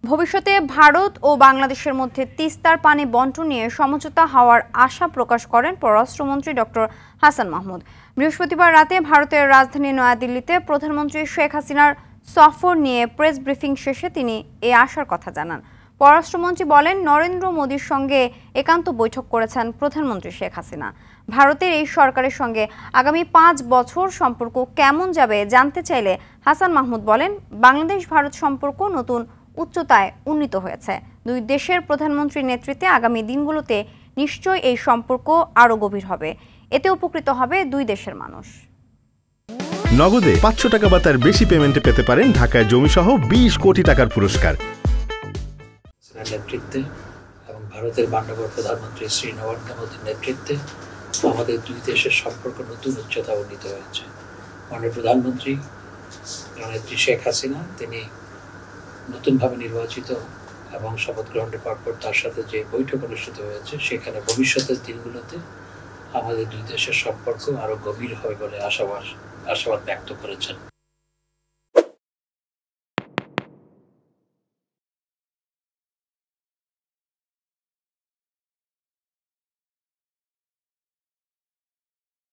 ভবিষ্যতে ভারত ও বাংলাদেশের মধ্যে তিস্তার পানি বণ্টন নিয়ে সমঝোতা হওয়ার আশা প্রকাশ করেন পররাষ্ট্রমন্ত্রী ডক্টর হাসান মাহমুদ। বৃহস্পতিবার রাতে ভারতের রাজধানী নয়াদিল্লিতে প্রধানমন্ত্রী শেখ হাসিনার সফর নিয়ে প্রেস ব্রিফিং শেষে তিনি এই আশার কথা জানান। পররাষ্ট্রমন্ত্রী বলেন, নরেন্দ্র মোদির সঙ্গে একান্ত বৈঠক করেছেন প্রধানমন্ত্রী শেখ হাসিনা। ভারতের এই সরকারের সঙ্গে আগামী 5 বছর সম্পর্ক কেমন যাবে জানতে চাইলে হাসান মাহমুদ বলেন, বাংলাদেশ ভারত সম্পর্ক নতুন উচ্চতায় উন্নীত হয়েছে। দুই দেশের প্রধানমন্ত্রীর নেতৃত্বে আগামী দিনগুলোতে নিশ্চয়ই এই সম্পর্ক আরও গভীর হবে। এতে উপকৃত হবে দুই দেশের মানুষ। নগদে 500 টাকা বা তার বেশি পেমেন্টে পেতে পারেন ঢাকায় জমিসহ 20 কোটি টাকার পুরস্কার। নেতৃত্বে এবং ভারতের মাননীয় প্রধানমন্ত্রী শ্রী নরেন্দ্র মোদীর নেতৃত্বে আমাদের দুই দেশের সম্পর্ক নতুন উচ্চতা উন্নীত হয়েছে। মাননীয় প্রধানমন্ত্রী নেত্রী শেখ হাসিনা তিনি নতুনভাবে নির্বাচিত এবং শপথ গ্রহণের পরপর তার সাথে যে বৈঠক অনুষ্ঠিত হয়েছে সেখানে ভবিষ্যতের দিনগুলোতে আমাদের দুই দেশের সম্পর্ক আরও গভীর হবে বলে আশাবাদ ব্যক্ত করেছেন।